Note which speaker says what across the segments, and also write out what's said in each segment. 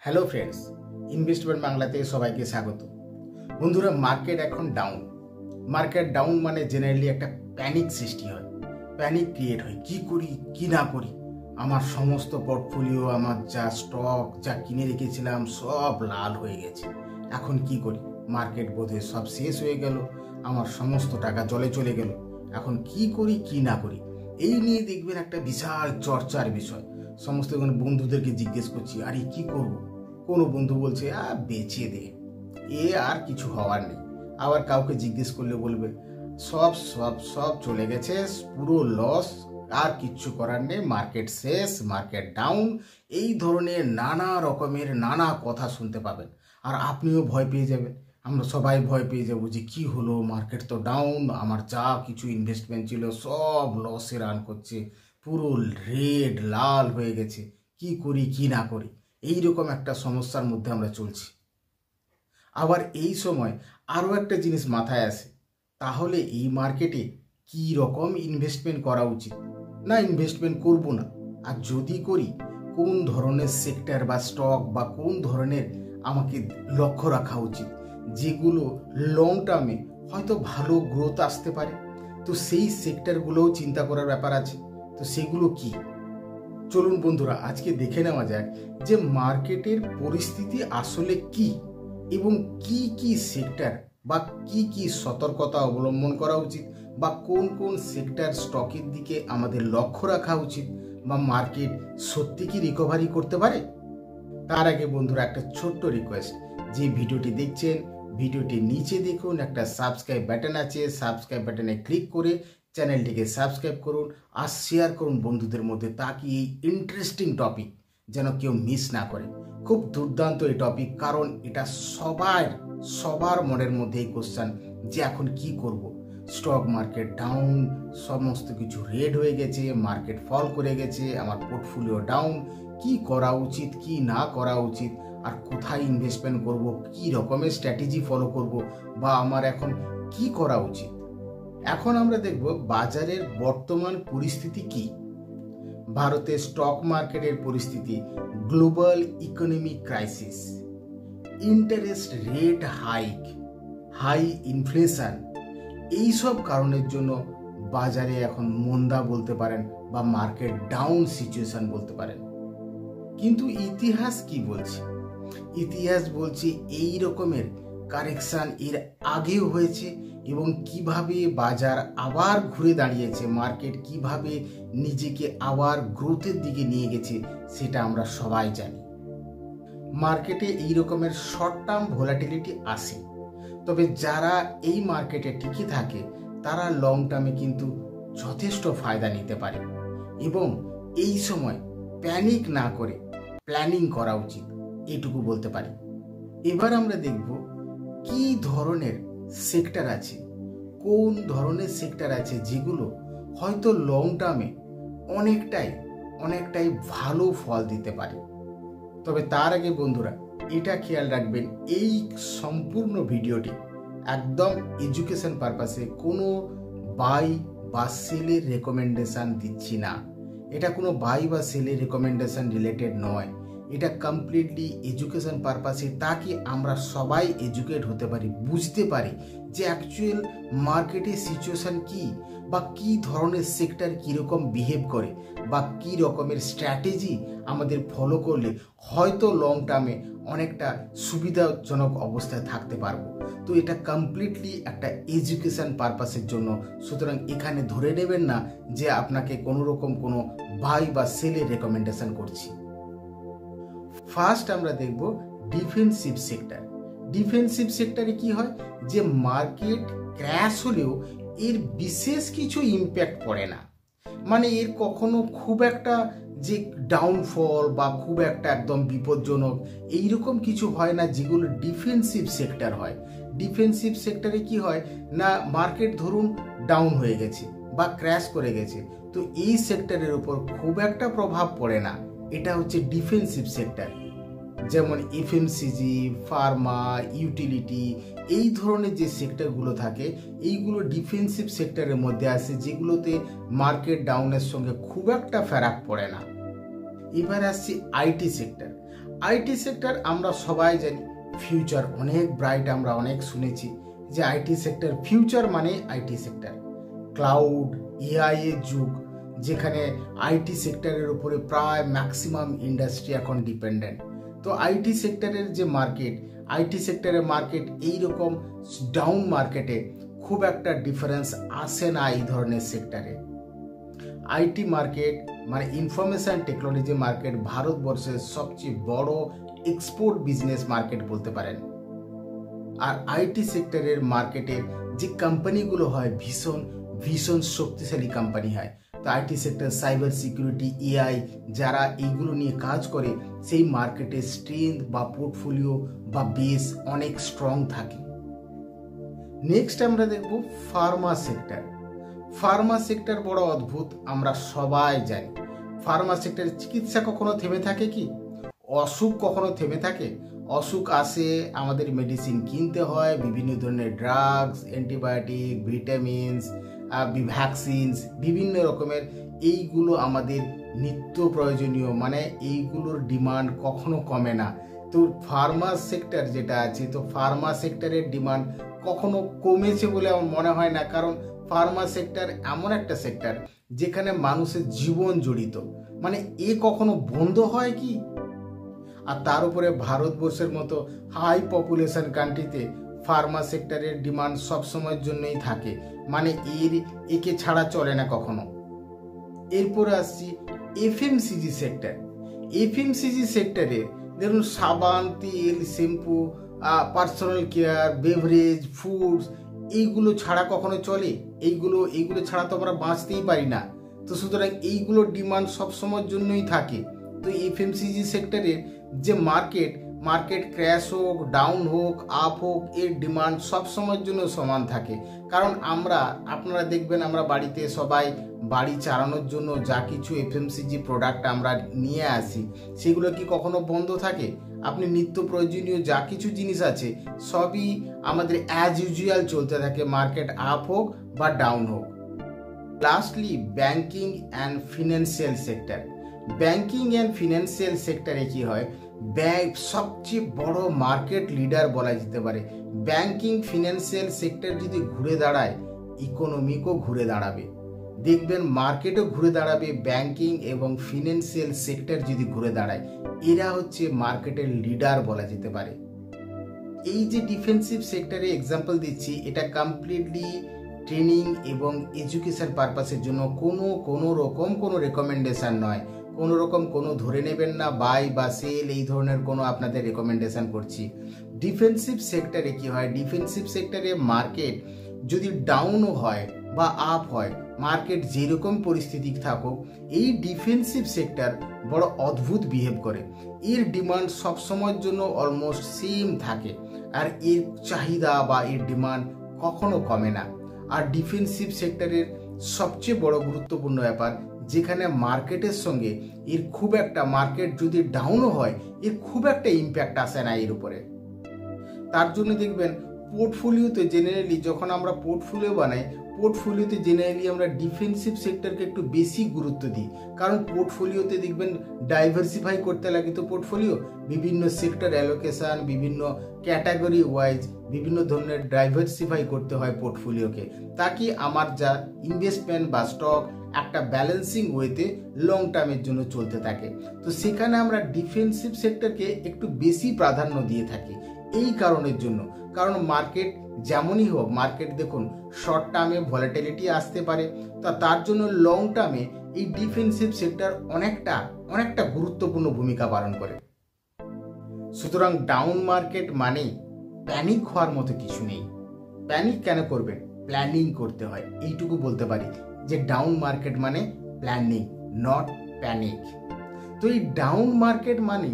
Speaker 1: Hello friends, investment বাংলাতে সবাইকে স্বাগত। বন্ধুরা, মার্কেট এখন ডাউন। মার্কেট ডাউন মানে জেনারেলি একটা প্যানিক সৃষ্টি হয়, প্যানিক ক্রিয়েট হয়। কি করি কি না করি, আমার সমস্ত পোর্টফোলিও, আমার যা স্টক যা কিনে রেখেছিলাম সব লাল হয়ে গেছে। এখন কি করি? মার্কেট বোধহয় সব শেষ হয়ে গেল, আমার সমস্ত টাকা জলে চলে গেল। এখন কি করি কি না করি, এই নিয়ে দেখবেন একটা বিশাল চর্চার বিষয়। সমস্ত বন্ধুদেরকে জিজ্ঞেস করছি, আরে কি করব? কোনো বন্ধু বলছে বেচে দে, এ আর কিছু হওয়ার নেই। আবার কাউকে জিজ্ঞেস করলে বলবে সব সব সব চলে গেছে, পুরো লস, আর কিচ্ছু করার নেই, মার্কেট শেষ, মার্কেট ডাউন। এই ধরনের নানা রকমের নানা কথা শুনতে পাবেন, আর আপনিও ভয় পেয়ে যাবেন। আমরা সবাই ভয় পেয়ে যাবো যে কি হলো, মার্কেট তো ডাউন, আমার যা কিছু ইনভেস্টমেন্ট ছিল সব লসে রান করছে, পুরো রেড লাল হয়ে গেছে, কি করি কি না করি, এইরকম একটা সমস্যার মধ্যে আমরা চলছি। আবার এই সময় আরও একটা জিনিস মাথায় আসে, তাহলে এই মার্কেটে কি রকম ইনভেস্টমেন্ট করা উচিত, না ইনভেস্টমেন্ট করব না, আর যদি করি কোন ধরনের সেক্টর বা স্টক বা কোন ধরনের আমাকে লক্ষ্য রাখা উচিত, যেগুলো লং টার্মে হয়তো ভালো গ্রোথ আসতে পারে। তো সেই সেক্টরগুলোও চিন্তা করার ব্যাপার আছে। তো সেগুলো কি? চলুন বন্ধুরা, আজকে দেখে নেওয়া যাক যে মার্কেটের পরিস্থিতি আসলে কি, এবং কি কি সেক্টর বা কি কি সতর্কতা অবলম্বন করা উচিত, বা কোন কোন সেক্টর স্টকের দিকে আমাদের লক্ষ্য রাখা উচিত, বা মার্কেট সত্যি কি রিকভারি করতে পারে। তার আগে বন্ধুরা একটা ছোট্ট রিকোয়েস্ট, যে ভিডিওটি দেখছেন ভিডিওটির নিচে দেখুন একটা সাবস্ক্রাইব বাটন আছে, সাবস্ক্রাইব বাটনে ক্লিক করে চ্যানেলটিকে সাবস্ক্রাইব করুন আর শেয়ার করুন বন্ধুদের মধ্যে, তাকে এই ইন্টারেস্টিং টপিক যেন কেউ মিস না করে। খুব দুর্দান্ত এই টপিক, কারণ এটা সবার মনের মধ্যে এই কোশ্চেন যে এখন কি করব, স্টক মার্কেট ডাউন, সমস্ত কিছু রেড হয়ে গেছে, মার্কেট ফল করে গেছে, আমার পোর্টফোলিও ডাউন, কি করা উচিত কি না করা উচিত, আর কোথায় ইনভেস্টমেন্ট করব, কি রকমের স্ট্র্যাটেজি ফলো করব, বা আমার এখন কি করা উচিত। এখন আমরা দেখব বাজারের বর্তমান পরিস্থিতি কি। ভারতের স্টক মার্কেটের পরিস্থিতি, global economic crisis, interest rate hike, high inflation, এইসব কারণের জন্য বাজারে এখন মন্দা বলতে পারেন, বা মার্কেট ডাউন সিচুয়েশন বলতে পারেন। কিন্তু ইতিহাস কি বলছে? ইতিহাস বলছে এই রকমের কারেকশন এর আগেও হয়েছে, এবং কিভাবে বাজার আবার ঘুরে দাঁড়িয়েছে, মার্কেট কিভাবে নিজেকে আবার গ্রোথের দিকে নিয়ে গেছে, সেটা আমরা সবাই জানি। মার্কেটে এই রকমের শর্ট টার্ম ভোলাটিলিটি আসে, তবে যারা এই মার্কেটে টিকে থাকে তারা লং টার্মে কিন্তু যথেষ্ট ফায়দা নিতে পারে, এবং এই সময় প্যানিক না করে প্ল্যানিং করা উচিত, এইটুকু বলতে পারি। এবার আমরা দেখব কি ধরনের সেক্টর আছে, কোন ধরনের সেক্টর আছে যেগুলো হয়তো লং টার্মে অনেকটাই ভালো ফল দিতে পারে। তবে তার আগে বন্ধুরা এটা খেয়াল রাখবেন, এই সম্পূর্ণ ভিডিওটি একদম এডুকেশন পারপাসে, কোনো বাই বা সেলের রেকমেন্ডেশন দিচ্ছি না। এটা কোনো বাই বা সেলের রেকমেন্ডেশন রিলেটেড নয়, এটা কমপ্লিটলি এডুকেশন পারপাসে, তাকে আমরা সবাই এডুকেট হতে পারি, বুঝতে পারি যে অ্যাকচুয়াল মার্কেটের সিচুয়েশন কি, বা কি ধরনের সেক্টর কীরকম বিহেভ করে, বা কি রকমের স্ট্র্যাটেজি আমাদের ফলো করলে হয়তো লং টার্মে অনেকটা সুবিধাজনক অবস্থায় থাকতে পারবো। তো এটা কমপ্লিটলি একটা এডুকেশন পারপাসের জন্য, সুতরাং এখানে ধরে নেবেন না যে আপনাকে কোনো রকম কোনো বাই বা সেলের রেকমেন্ডেশন করছি। ফার্স্ট আমরা দেখব ডিফেন্সিভ সেক্টর। ডিফেন্সিভ সেক্টরে কি হয়, যে মার্কেট ক্র্যাশ হলেও এর বিশেষ কিছু ইম্প্যাক্ট পড়ে না, মানে এর কখনো খুব একটা যে ডাউনফল বা খুব একটা একদম বিপজ্জনক এইরকম কিছু হয় না, যেগুলো ডিফেন্সিভ সেক্টর হয়। ডিফেন্সিভ সেক্টরে কি হয় না, মার্কেট ধরুন ডাউন হয়ে গেছে বা ক্র্যাশ করে গেছে, তো এই সেক্টরের উপর খুব একটা প্রভাব পড়ে না, এটা হচ্ছে ডিফেন্সিভ সেক্টর। যেমন এফএমসিজি, ফার্মা, ইউটিলিটি, এই ধরনের যে সেক্টরগুলো থাকে এইগুলো ডিফেন্সিভ সেক্টরের মধ্যে আসে, যেগুলোতে মার্কেট ডাউনের সঙ্গে খুব একটা ফারাক পড়ে না। এবার আসছি আইটি সেক্টর। আইটি সেক্টর আমরা সবাই জানি ফিউচার অনেক ব্রাইট, আমরা অনেক শুনেছি যে আইটি সেক্টর ফিউচার মানে আইটি সেক্টর, ক্লাউড এআই এর যুগ, যেখানে আইটি সেক্টরের উপরে প্রায় ম্যাক্সিমাম ইন্ডাস্ট্রি এখন ডিপেন্ডেন্ট। তো আইটি সেক্টরের যে মার্কেট, আইটি সেক্টরের মার্কেট এইরকম ডাউন মার্কেটে খুব একটা ডিফারেন্স আসে না এই ধরনের সেক্টরে। আইটি মার্কেট মানে ইনফরমেশন টেকনোলজি মার্কেট ভারতবর্ষের সবচেয়ে বড় এক্সপোর্ট বিজনেস মার্কেট বলতে পারেন। আর আইটি সেক্টরের মার্কেটের যে কোম্পানিগুলো হয় ভীষণ ভীষণ শক্তিশালী কোম্পানি হয়। তো IT sector, cyber security, AI যারা এইগুলো নিয়ে কাজ করে সেই মার্কেটের স্ট্রেংথ বা পোর্টফোলিও বা বেস অনেক স্ট্রং থাকে। নেক্সট আমরা দেখব ফার্মা সেক্টর। ফার্মা সেক্টর বড় অদ্ভুত, আমরা সবাই জানি। ফার্মা সেক্টরের চিকিৎসা কখনো থেমে থাকে কি? অসুখ কখনো থেমে থাকে? অসুখ আসে, আমাদের মেডিসিন কিনতে হয়, বিভিন্ন ধরনের ড্রাগস, অ্যান্টিবায়োটিক, ভিটামিনস, ভ্যাকসিনস, বিভিন্ন রকমের এইগুলো আমাদের নিত্য প্রয়োজনীয়, মানে এইগুলোর ডিমান্ড কখনো কমে না। তো ফার্মা সেক্টর যেটা আছে, তো ফার্মা সেক্টরের ডিমান্ড কখনো কমেছে বলে আমার মনে হয় না, কারণ ফার্মা সেক্টর এমন একটা সেক্টর যেখানে মানুষের জীবন জড়িত, মানে এ কখনো বন্ধ হয় কি? আর তার উপরে ভারতবর্ষের মতো হাই পপুলেশন কান্ট্রিতে ফার্মা সেক্টরের ডিমান্ড সবসময়ের জন্যই থাকে, মানে একে ছাড়া চলে না কখনো। এরপরে আসছি এফএমসিজি সেক্টর। এফএমসিজি সেক্টরে ধরুন সাবান, তেল, shampoo, personal care, beverage, foods, এইগুলো ছাড়া কখনো চলে? এইগুলো ছাড়া তো আমরা বাঁচতেই পারি না। তো সুতরাং এইগুলোর ডিমান্ড সবসময়ের জন্যই থাকে। তো এফএমসিজি সেক্টরের যে মার্কেট ক্র্যাশ হোক, ডাউন হোক, আপ হোক, এর ডিমান্ড সবসময়ের জন্য সমান থাকে। কারণ আপনারা দেখবেন আমরা বাড়িতে সবাই বাড়ি চালানোর জন্য যা কিছু এফএমসিজি প্রোডাক্ট আমরা নিয়ে আসি, সেগুলো কি কখনো বন্ধ থাকে? আপনি নিত্য প্রয়োজনীয় যা কিছু জিনিস আছে সবই আমাদের অ্যাজ ইউজুয়াল চলতে থাকে, মার্কেট আপ হোক বা ডাউন হোক। Lastly banking and financial sector. Banking and financial সেক্টরে কি হয়, সবচেয়ে বড় মার্কেট লিডার বলা যেতে পারে। ব্যাংকিং ফিনান্সিয়াল সেক্টর যদি ঘুরে দাঁড়ায়, ইকোনমিকও ঘুরে দাঁড়াবে। দেখবেন মার্কেটও ঘুরে দাঁড়াবে, ব্যাংকিং এবং ফিনান্সিয়াল সেক্টর যদি ঘুরে দাঁড়ায়, এরা হচ্ছে মার্কেটের লিডার বলা যেতে পারে। এই যে ডিফেন্সিভ সেক্টরে এক্সাম্পল দিচ্ছি, এটা কমপ্লিটলি ট্রেনিং এবং এডুকেশন পারপাসের জন্য কোনো রকম কোনো রেকমেন্ডেশন নয়, কোনো রকম কোনো ধরে নেবেন না বাই বা সেল, এই ধরনের কোনো আপনাদের রেকমেন্ডেশন করছি। ডিফেন্সিভ সেক্টরে কি হয়, ডিফেন্সিভ সেক্টরে মার্কেট যদি ডাউনও হয় বা আপ হয়, মার্কেট যেরকম পরিস্থিতি থাকুক, এই ডিফেন্সিভ সেক্টর বড় অদ্ভুত বিহেভ করে। এর ডিমান্ড সবসময়ের জন্য অলমোস্ট সেম থাকে, আর এর চাহিদা বা এর ডিমান্ড কখনো কমে না। আর ডিফেন্সিভ সেক্টরের সবচেয়ে বড় গুরুত্বপূর্ণ ব্যাপার, যেখানে মার্কেটের সঙ্গে এর খুব একটা, মার্কেট যদি ডাউনও হয়, এর খুব একটা ইম্প্যাক্ট আসে না এর উপরে। তার জন্য দেখবেন পোর্টফোলিওতে জেনারেলি যখন আমরা পোর্টফোলিও বানাই, পোর্টফোলিওতে জেনারেলি আমরা ডিফেন্সিভ সেক্টরকে একটু বেশি গুরুত্ব দিই, কারণ পোর্টফোলিওতে দেখবেন ডাইভার্সিফাই করতে লাগে। তো পোর্টফোলিও বিভিন্ন সেক্টর অ্যালোকেশন, বিভিন্ন ক্যাটাগরি ওয়াইজ বিভিন্ন ধরনের ডাইভার্সিফাই করতে হয় পোর্টফোলিওকে, তাকি আমার যা ইনভেস্টমেন্ট বা স্টক একটা ব্যালেন্সিং ওয়েতে লং টার্মের জন্য চলতে থাকে। তো সেখানে আমরা ডিফেন্সিভ সেক্টরকে একটু বেশি প্রাধান্য দিয়ে থাকি এই কারণের জন্য, কারণ মার্কেট যেমনই হোক, মার্কেট দেখুন শর্ট টার্মে ভলাটিলিটি আসতে পারে, তার জন্য লং টার্মে এই ডিফেন্সিভ সেক্টর অনেকটা গুরুত্বপূর্ণ ভূমিকা পালন করে। সুতরাং ডাউন মার্কেট মানেই প্যানিক হওয়ার মতো কিছু নেই। প্যানিক কেন করবেন? প্ল্যানিং করতে হয়, এইটুকু বলতে পারি যে ডাউন মার্কেট মানে প্ল্যানিং, নট প্যানিক। তো এই ডাউন মার্কেট মানে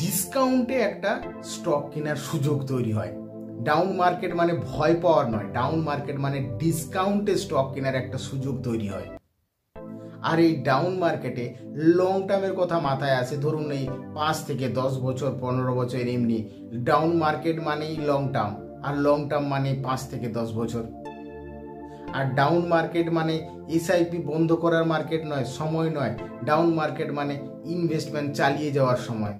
Speaker 1: ডিসকাউন্টে একটা স্টক কেনার সুযোগ তৈরি হয়। ডাউন মার্কেট মানে ভয় পাওয়ার নয়, ডাউন মার্কেট মানে ডিসকাউন্টে স্টক কেনার একটা সুযোগ তৈরি হয়। আর এই ডাউন মার্কেটে লং টার্মের কথা মাথায় আসে, ধরুন এই 5 থেকে 10 বছর 15 বছর, এমনি ডাউন মার্কেট মানেই লং টার্ম, আর লং টার্ম মানে 5 থেকে 10 বছর। আর ডাউন মার্কেট মানে এসআইপি বন্ধ করার মার্কেট নয়, সময় নয়। ডাউন মার্কেট মানে ইনভেস্টমেন্ট চালিয়ে যাওয়ার সময়।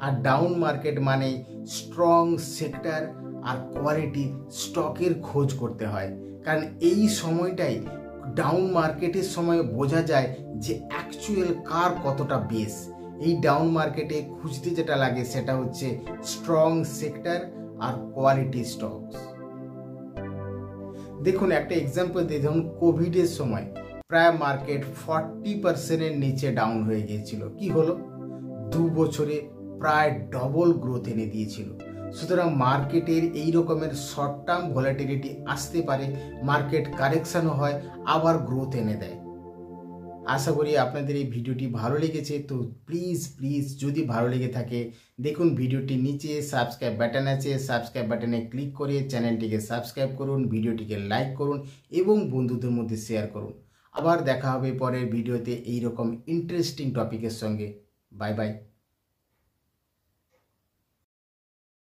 Speaker 1: আর ডাউন মার্কেট মানে স্ট্রং সেক্টর আর কোয়ালিটি স্টকের খোঁজ করতে হয়, কারণ এই সময়টাই ডাউন মার্কেটের সময় বোঝা যায় যে অ্যাকচুয়াল কার কতটা বেস। এই ডাউন মার্কেটে খুঁজতে যেটা লাগে সেটা হচ্ছে স্ট্রং সেক্টর আর কোয়ালিটি স্টকস। দেখুন একটা এক্সাম্পল দিয়ে, ধরুন কোভিডের সময় প্রায় মার্কেট 40%-এর নিচে ডাউন হয়ে গিয়েছিল। কি হলো? 2 বছরে প্রায় ডবল গ্রোথ এনে দিয়েছিল। সুতরাং মার্কেটের এই রকমের শর্ট টার্ম ভলাটিলিটি আসতে পারে, মার্কেট কারেকশানও হয়, আবার গ্রোথ এনে দেয়। আশা করি আপনাদের এই ভিডিওটি ভালো লেগেছে। তো প্লিজ যদি ভালো লেগে থাকে, দেখুন ভিডিওটির নিচে সাবস্ক্রাইব বাটন আছে, সাবস্ক্রাইব বাটনে ক্লিক করে চ্যানেলটিকে সাবস্ক্রাইব করুন, ভিডিওটিকে লাইক করুন এবং বন্ধুদের মধ্যে শেয়ার করুন। আবার দেখা হবে পরের ভিডিওতে এইরকম ইন্টারেস্টিং টপিকের সঙ্গে। Bye bye.